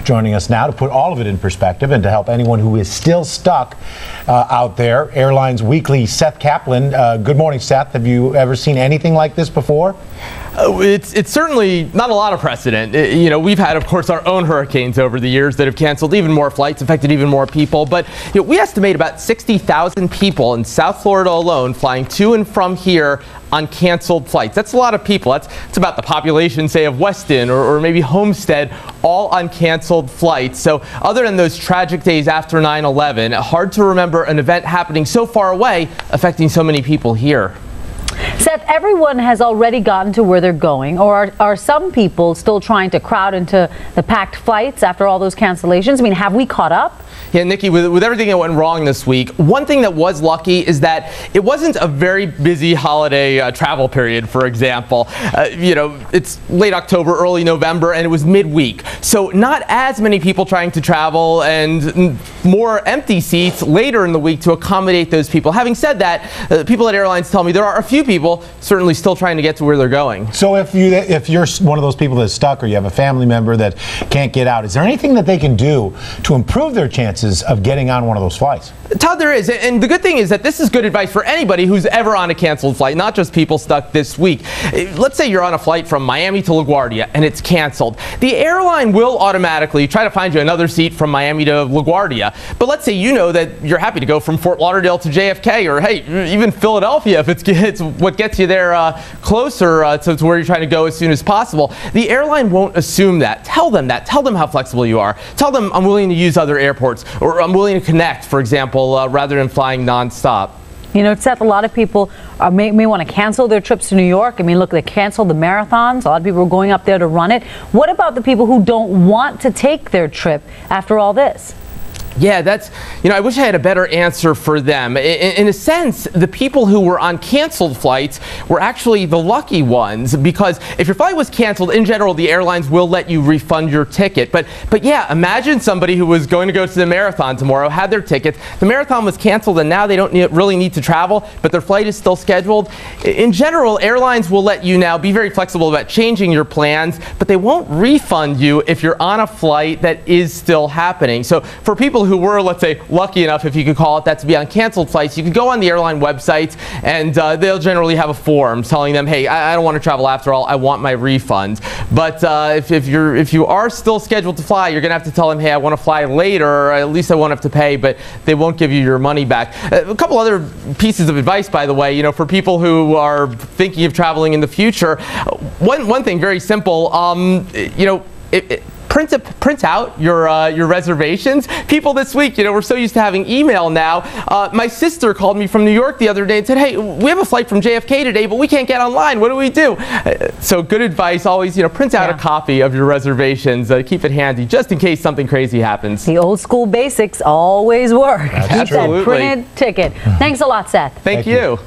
joining us now to put all of it in perspective and to help anyone who is still stuck out there. Airlines Weekly, Seth Kaplan. Good morning, Seth. Have you ever seen anything like this before? It's certainly not a lot of precedent. We've had, of course, our own hurricanes over the years that have canceled even more flights, affected even more people. But we estimate about 60,000 people in South Florida alone flying to and from here on canceled flights. That's a lot of people. That's about the population, say, of Weston or maybe Homestead, all on canceled flights. So other than those tragic days after 9/11, hard to remember an event happening so far away affecting so many people here. Seth, everyone has already gotten to where they're going, or are some people still trying to crowd into the packed flights after all those cancellations? I mean, have we caught up? Yeah, Nikki, with everything that went wrong this week, one thing that was lucky is that it wasn't a very busy holiday travel period, for example. It's late October, early November, and it was midweek. So not as many people trying to travel and more empty seats later in the week to accommodate those people. Having said that, people at airlines tell me there are a few people certainly still trying to get to where they're going. So if you're one of those people that's stuck, or you have a family member that can't get out, is there anything that they can do to improve their chances of getting on one of those flights? Todd, there is. And the good thing is that this is good advice for anybody who's ever on a canceled flight, not just people stuck this week. Let's say you're on a flight from Miami to LaGuardia and it's canceled. The airline will automatically try to find you another seat from Miami to LaGuardia. But let's say you know that you're happy to go from Fort Lauderdale to JFK, or hey, even Philadelphia if it's what gets you there closer to where you're trying to go as soon as possible. The airline won't assume that. Tell them that. Tell them how flexible you are. Tell them I'm willing to use other airports, or I'm willing to connect, for example, rather than flying nonstop. Seth, a lot of people may want to cancel their trips to New York. I mean, look, they canceled the marathons. A lot of people are going up there to run it. What about the people who don't want to take their trip after all this? Yeah, I wish I had a better answer for them. In a sense, the people who were on canceled flights were actually the lucky ones, because if your flight was canceled, in general, the airlines will let you refund your ticket. But yeah, imagine somebody who was going to go to the marathon tomorrow, had their tickets, the marathon was canceled, and now they don't really need to travel, but their flight is still scheduled. In general, airlines will let you now be very flexible about changing your plans, but they won't refund you if you're on a flight that is still happening. So for people who were, let's say, lucky enough, if you could call it that, to be on canceled flights, you could go on the airline websites, and they'll generally have a form telling them, hey, I don't want to travel after all, I want my refund. But if you are still scheduled to fly, you're going to have to tell them, hey, I want to fly later, or at least I won't have to pay, but they won't give you your money back. A couple other pieces of advice, by the way, for people who are thinking of traveling in the future. One thing, very simple, print out your reservations. People this week, we're so used to having email now. My sister called me from New York the other day and said, hey, we have a flight from JFK today, but we can't get online. What do we do? So good advice, always, print out a copy of your reservations. Keep it handy just in case something crazy happens. The old school basics always work. That's Keep that printed ticket. Thanks a lot, Seth. Thank you.